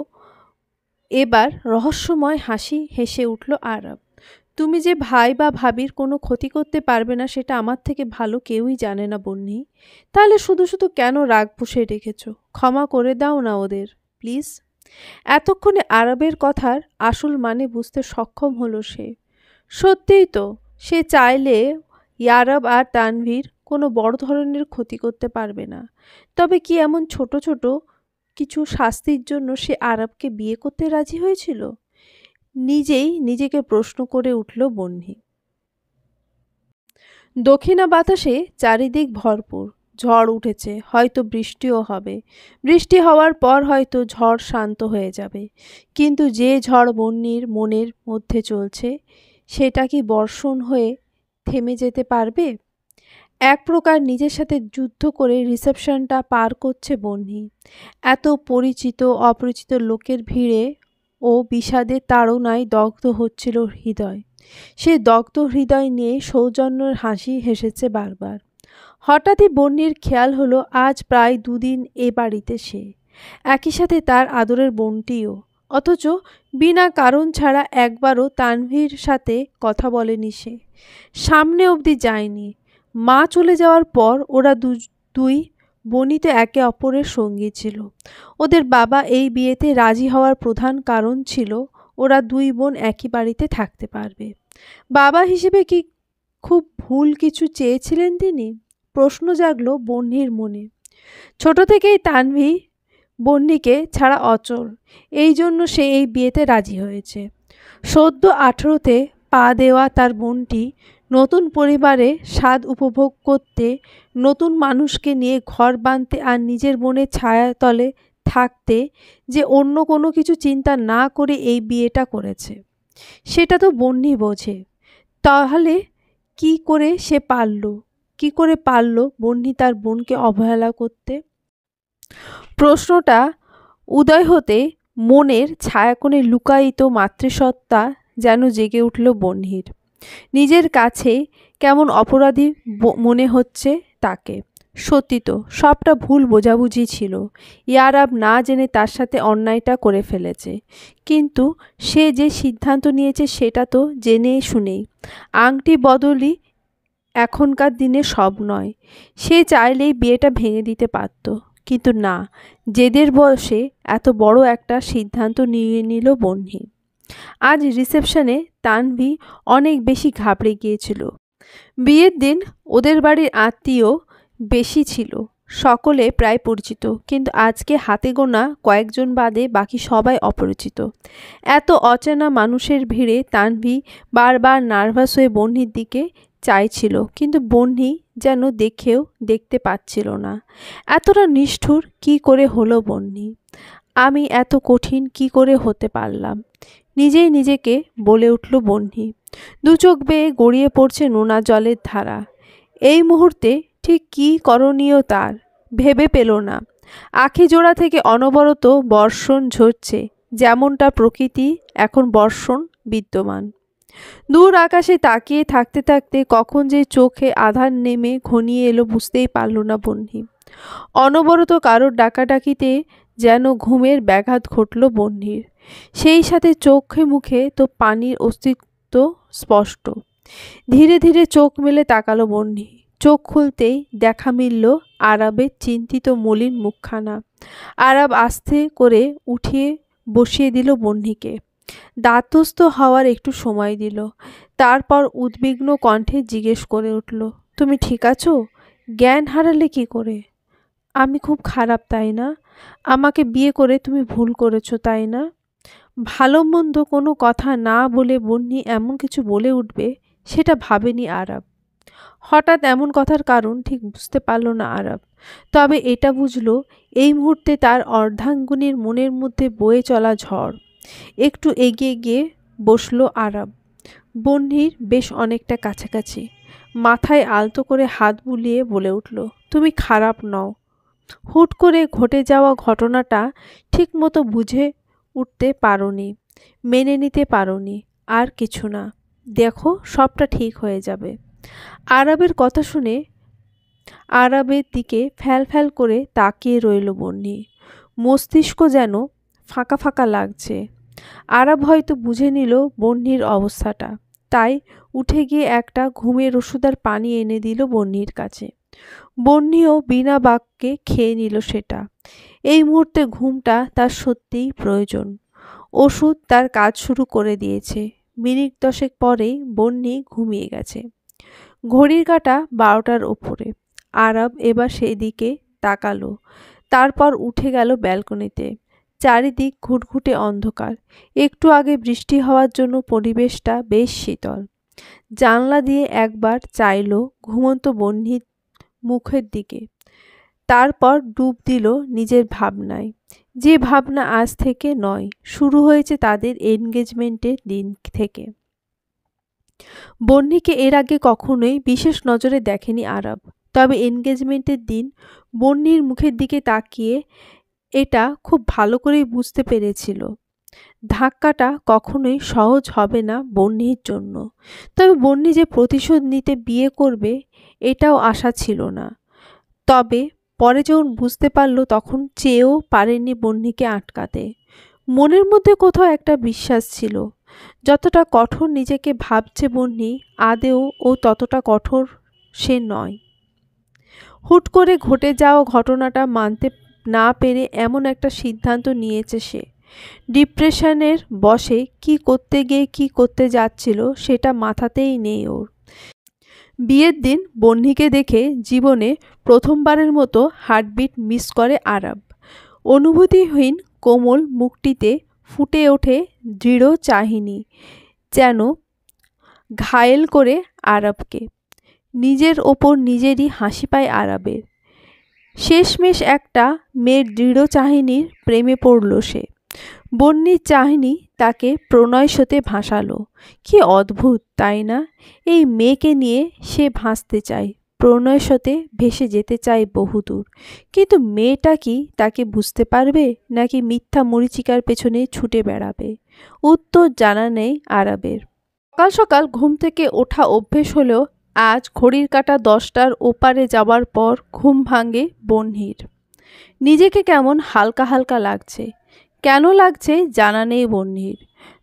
S1: এবার রহস্যময় হাসি হেসে উঠল আরব। তুমি যে ভাই বা ভাবির কোনো ক্ষতি করতে পারবে না সেটা আমার থেকে ভালো কেউই জানে না বন্যি। তাহলে শুধু শুধু কেন রাগ পুষে রেখেছ? ক্ষমা করে দাও না ওদের, প্লিজ। এতক্ষণে আরবের কথার আসল মানে বুঝতে সক্ষম হলো সে। সত্যিই তো, সে চাইলে ইয়ারব আর তানভীর কোনো বড় ধরনের ক্ষতি করতে পারবে না। তবে কি এমন ছোট ছোট কিছু শাস্তির জন্য সে আরবকে বিয়ে করতে রাজি হয়েছিল? নিজেই নিজেকে প্রশ্ন করে উঠল বন্যি। দক্ষিণা বাতাসে চারিদিক ভরপুর। ঝড় উঠেছে, হয়তো বৃষ্টিও হবে। বৃষ্টি হওয়ার পর হয়তো ঝড় শান্ত হয়ে যাবে। কিন্তু যে ঝড় বন্যির মনের মধ্যে চলছে সেটা কি বর্ষণ হয়ে থেমে যেতে পারবে? এক প্রকার নিজের সাথে যুদ্ধ করে রিসেপশনটা পার করছে বন্যি। এত পরিচিত অপরিচিত লোকের ভিড়ে ও বিষাদের তাড়নায় দগ্ধ হচ্ছিল হৃদয়। সে দগ্ধ হৃদয় নিয়ে সৌজন্যের হাসি হেসেছে বারবার। হঠাৎই বন্যির খেয়াল হলো আজ প্রায় 2 দিন এ বাড়িতে সে। একই সাথে তার আদরের বোনটিও। অথচ বিনা কারণ ছাড়া একবারও তানভীর সাথে কথা বলেনি সে, সামনে অবধি যায়নি। মা চলে যাওয়ার পর ওরা দুই বোনই তো একে অপরের সঙ্গী ছিল। ওদের বাবা এই বিয়েতে রাজি হওয়ার প্রধান কারণ ছিল ওরা দুই বোন একই বাড়িতে থাকতে পারবে। বাবা হিসেবে কি খুব ভুল কিছু চেয়েছিলেন তিনি? প্রশ্ন জাগলো বন্যির মনে। ছোট থেকেই তানভী বন্যিকে ছাড়া অচল, এই জন্য সে এই বিয়েতে রাজি হয়েছে। সদ্য 18তে পা দেওয়া তার বোনটি নতুন পরিবারে স্বাদ উপভোগ করতে, নতুন মানুষকে নিয়ে ঘর বাঁধতে আর নিজের বোনের ছায়াতলে থাকতে যে অন্য কোনো কিছু চিন্তা না করে এই বিয়েটা করেছে, সেটা তো বন্যি বোঝে। তাহলে কি করে পারল বন্যি তার বোনকে অবহেলা করতে? প্রশ্নটা উদয় হতে মনের ছায়াকোণে লুকায়িত মাতৃসত্তা যেন জেগে উঠল বন্যির। নিজের কাছে কেমন অপরাধী মনে হচ্ছে তাকে। সত্যি তো সবটা ভুল বোঝাবুঝি ছিল। ইয়ারাব না জেনে তার সাথে অন্যায়টা করে ফেলেছে, কিন্তু সে যে সিদ্ধান্ত নিয়েছে সেটা তো জেনে শুনেই। আংটি বদলই এখনকার দিনে সব নয়। সে চাইলেই বিয়েটা ভেঙে দিতে পারত, কিন্তু না, জেদের বয়সে এত বড় একটা সিদ্ধান্ত নিয়ে নিল বন্যি। আজ রিসেপশনে তানভী অনেক বেশি ঘাবড়ে গিয়েছিল। বিয়ের দিন ওদের বাড়ির আত্মীয় বেশি ছিল, সকলে প্রায় পরিচিত, কিন্তু আজকে হাতে গোনা কয়েকজন বাদে বাকি সবাই অপরিচিত। এত অচেনা মানুষের ভিড়ে তানভী বারবার নার্ভাস হয়ে বন্যির দিকে চাইছিল, কিন্তু বন্যি যেন দেখেও দেখতে পাচ্ছিল না। এতটা নিষ্ঠুর কি করে হলো বন্যি? আমি এত কঠিন কি করে হতে পারলাম? নিজেই নিজেকে বলে উঠল বন্যি। দু চোখ বেয়ে গড়িয়ে পড়ছে নোনা জলের ধারা। এই মুহূর্তে ঠিক কী করণীয় তার ভেবে পেল না। আখি জোড়া থেকে অনবরত বর্ষণ ঝরছে, যেমনটা প্রকৃতি এখন বর্ষণ বিদ্যমান। দূর আকাশে তাকিয়ে থাকতে থাকতে কখন যে চোখে আধার নেমে ঘনিয়ে এলো বুঝতেই পারল না বন্যি। অনবরত কারোর ডাকাডাকিতে যেন ঘুমের ব্যাঘাত ঘটল বন্যির। সেই সাথে চোখে মুখে তো পানির অস্তিত্ব স্পষ্ট। ধীরে ধীরে চোখ মেলে তাকালো বন্যি। চোখ খুলতেই দেখা মিলল আরাবের চিন্তিত মলিন মুখখানা। আরাব আস্তে করে উঠিয়ে বসিয়ে দিল বন্যিকে। দাঁতস্থ হওয়ার একটু সময় দিল। তারপর উদ্বিগ্ন কণ্ঠে জিজ্ঞেস করে উঠল, তুমি ঠিক আছো? জ্ঞান হারালে কি করে? আমি খুব খারাপ, তাই না? আমাকে বিয়ে করে তুমি ভুল করেছো, তাই না? ভালো মন্দ কোনো কথা না বলে বন্যি এমন কিছু বলে উঠবে সেটা ভাবেনি আরাব। হঠাৎ এমন কথার কারণ ঠিক বুঝতে পারল না আরাব। তবে এটা বুঝল, এই মুহূর্তে তার অর্ধাঙ্গিনীর মনের মধ্যে বয়ে চলা ঝড়। একটু এগিয়ে গিয়ে বসল আরাব, বন্যির বেশ অনেকটা কাছাকাছি। মাথায় আলতো করে হাত বুলিয়ে বলে উঠল, তুমি খারাপ নও। হুট করে ঘটে যাওয়া ঘটনাটা ঠিকমতো বুঝে উঠতে পারোনি, মেনে নিতে পারোনি, আর কিছু না। দেখো, সবটা ঠিক হয়ে যাবে। আরাবের কথা শুনে আরাবের দিকে ফ্যাল ফ্যাল করে তাকিয়ে রইল বন্যি। মস্তিষ্ক যেন ফাঁকা ফাঁকা লাগছে। আরাব হয়তো বুঝে নিল বন্যির অবস্থাটা, তাই উঠে গিয়ে একটা ঘুমের ওষুধ আর পানি এনে দিল বন্যির কাছে। বন্যিও বিনা বাক্যে খেয়ে নিল সেটা। এই মুহূর্তে ঘুমটা তার সত্যিই প্রয়োজন। ওষুধ তার কাজ শুরু করে দিয়েছে। মিনিট 10 পরেই বন্যি ঘুমিয়ে গেছে। ঘড়ির কাঁটা 12টার ওপরে। আরাব এবার সেই দিকে তাকালো, তারপর উঠে গেল ব্যালকনিতে। চারিদিক ঘুটঘুটে অন্ধকার। একটু আগে বৃষ্টি হওয়ার জন্য পরিবেশটা বেশ শীতল। জানলা দিয়ে একবার চাইল ঘুমন্ত বন্যির মুখের দিকে, তারপর ডুব দিল নিজের ভাবনায়। যে ভাবনা আজ থেকে নয়, শুরু হয়েছে তাদের এনগেজমেন্টের দিন থেকে। বন্যিকে এর আগে কখনোই বিশেষ নজরে দেখেনি আরাব, তবে এনগেজমেন্টের দিন বন্যির মুখের দিকে তাকিয়ে এটা খুব ভালো করেই বুঝতে পেরেছিল। ধাক্কাটা কখনোই সহজ হবে না বন্যির জন্য। তবে বন্যি যে প্রতিশোধ নিতে বিয়ে করবে এটাও আশা ছিল না। তবে পরে যখন বুঝতে পারল তখন চেয়েও পারেনি বন্যিকে আটকাতে। মনের মধ্যে কোথাও একটা বিশ্বাস ছিল, যতটা কঠোর নিজেকে ভাবছে বন্যি, আদেও ও ততটা কঠোর সে নয়। হুট করে ঘটে যাওয়া ঘটনাটা মানতে না পেরে এমন একটা সিদ্ধান্ত নিয়েছে সে। ডিপ্রেশনের বশে কি করতে গিয়ে কি করতে যাচ্ছিল সেটা মাথাতেই নেই ওর। বিয়ের দিন বন্যিকে দেখে জীবনে প্রথমবারের মতো হার্টবিট মিস করে আরব। অনুভূতিহীন কোমল মুখটিতে ফুটে ওঠে দৃঢ় চাহিনি, যেন ঘায়েল করে আরবকে। নিজের ওপর নিজেরই হাসি পায় আরবের। শেষমেশ একটা মেয়ের দৃঢ় চাহিনির প্রেমে পড়ল সে। বন্যির চাহিনি তাকে প্রণয়সতে ভাসালো। কি অদ্ভুত, তাই না? এই মেয়েকে নিয়ে সে ভাসতে চায়, প্রণয়সতে ভেসে যেতে চায় বহুদূর। কিন্তু মেয়েটা কি তাকে বুঝতে পারবে, নাকি মিথ্যা মরীচিকার পেছনে ছুটে বেড়াবে? উত্তর জানা নেই আরবের। সকাল সকাল ঘুম থেকে ওঠা অভ্যেস হলেও আজ ঘড়ির কাঁটা 10টার ওপারে যাবার পর ঘুম ভাঙে বন্যির। নিজেকে কেমন হালকা হালকা লাগছে। কেন লাগছে জানা নেই বন্যির,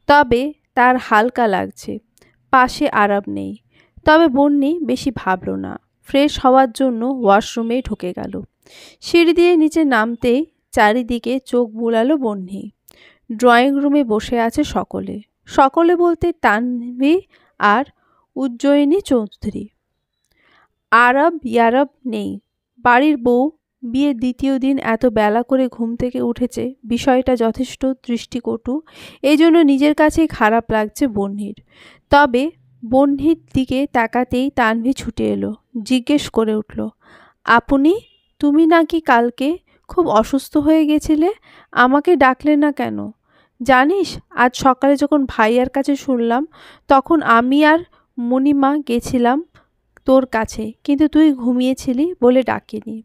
S1: তবে তার হালকা লাগছে। পাশে আরব নেই। তবে বন্যি বেশি ভাবল না। ফ্রেশ হওয়ার জন্য ওয়াশরুমে ঢুকে গেল। সিঁড়ি দিয়ে নিচে নামতেই চারিদিকে চোখ বুলালো বন্যি। ড্রয়িং রুমে বসে আছে সকলে। সকলে বলতে তানভি আর উজ্জয়িনী চৌধুরী। আরব ইয়ারব নেই। বাড়ির বউ বিয়ের দ্বিতীয় দিন এত বেলা করে ঘুম থেকে উঠেছে, বিষয়টা যথেষ্ট দৃষ্টিকটু। এই জন্য নিজের কাছেই খারাপ লাগছে বন্যির। তবে বন্যির দিকে তাকাতেই তানভি ছুটে এলো, জিজ্ঞেস করে উঠল, আপনি? তুমি নাকি কালকে খুব অসুস্থ হয়ে গেছিলে, আমাকে ডাকলে না কেন? জানিস, আজ সকালে যখন ভাইয়ার কাছে শুনলাম, তখন আমি আর মণিমা গেছিলাম তোর কাছে, কিন্তু তুই ঘুমিয়েছিলি বলে ডাকিনি।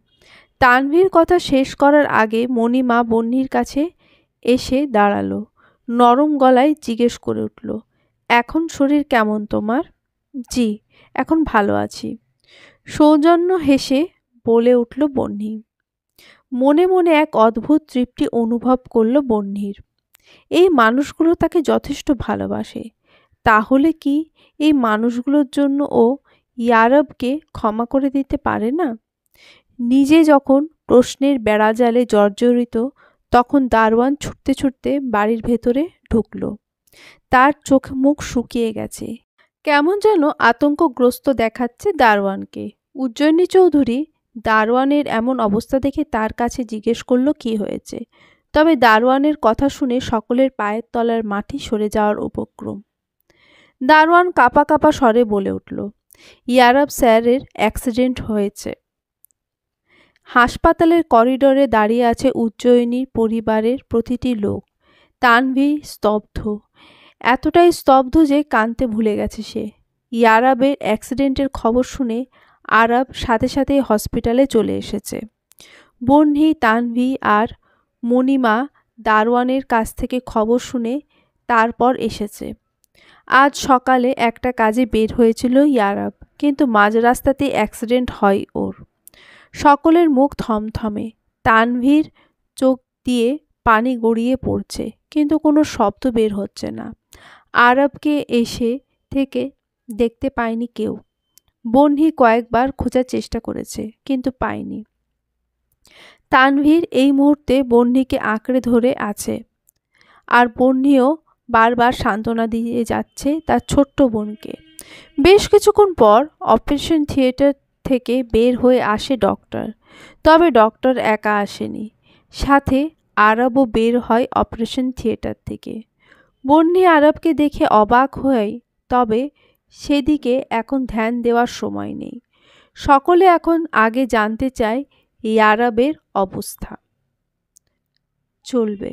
S1: তানভীর কথা শেষ করার আগে মণিমা বন্যির কাছে এসে দাঁড়ালো। নরম গলায় জিজ্ঞেস করে উঠল, এখন শরীর কেমন তোমার? জি, এখন ভালো আছি, সৌজন্য হেসে বলে উঠল বন্যি। মনে মনে এক অদ্ভুত তৃপ্তি অনুভব করল বন্যির। এই মানুষগুলো তাকে যথেষ্ট ভালোবাসে। তাহলে কি এই মানুষগুলোর জন্য ও ইয়ারবকে ক্ষমা করে দিতে পারে না? নিজে যখন প্রশ্নের বেড়াজালে জর্জরিত, তখন দারোয়ান ছুটতে ছুটতে বাড়ির ভেতরে ঢুকল। তার চোখ মুখ শুকিয়ে গেছে, কেমন যেন আতঙ্কগ্রস্ত দেখাচ্ছে দারোয়ানকে। উজ্জয়িনী চৌধুরী দারোয়ানের এমন অবস্থা দেখে তার কাছে জিজ্ঞেস করল কি হয়েছে। তবে দারোয়ানের কথা শুনে সকলের পায়ের তলার মাটি সরে যাওয়ার উপক্রম। দারোয়ান কাঁপা কাঁপা স্বরে বলে উঠল, ইয়ারব স্যারের অ্যাক্সিডেন্ট হয়েছে। হাসপাতালের করিডোরে দাঁড়িয়ে আছে উজ্জয়িনীর পরিবারের প্রতিটি লোক। তানভি স্তব্ধ, এতটাই স্তব্ধ যে কাঁদতে ভুলে গেছে সে। ইয়ারবের অ্যাক্সিডেন্টের খবর শুনে আরব সাথে সাথে হসপিটালে চলে এসেছে। বন্যি, তানভি আর মণিমা দারোয়ানের কাছ থেকে খবর শুনে তারপর এসেছে। আজ সকালে একটা কাজে বের হয়েছিল ইয়ারব, কিন্তু মাঝ রাস্তাতেই অ্যাক্সিডেন্ট হয় ওর। সকলের মুখ থমথমে। তানভীর চোখ দিয়ে পানি গড়িয়ে পড়ছে, কিন্তু কোনো শব্দ বের হচ্ছে না। আরবকে এসে থেকে দেখতে পায়নি কেউ। বন্যি কয়েকবার খোঁজার চেষ্টা করেছে, কিন্তু পায়নি। তানভীর এই মুহূর্তে বন্যিকে আঁকড়ে ধরে আছে, আর বন্যিও বারবার সান্ত্বনা দিয়ে যাচ্ছে তার ছোট্ট বোনকে। বেশ কিছুক্ষণ পর অপারেশন থিয়েটার থেকে বের হয়ে আসে ডক্টর। তবে ডক্টর একা আসেনি, সাথে আরবও বের হয় অপারেশন থিয়েটার থেকে। বন্যি আরবকে দেখে অবাক হয়, তবে সেদিকে এখন ধ্যান দেওয়ার সময় নেই। সকলে এখন আগে জানতে চায় ইয়ারবের অবস্থা। চলবে।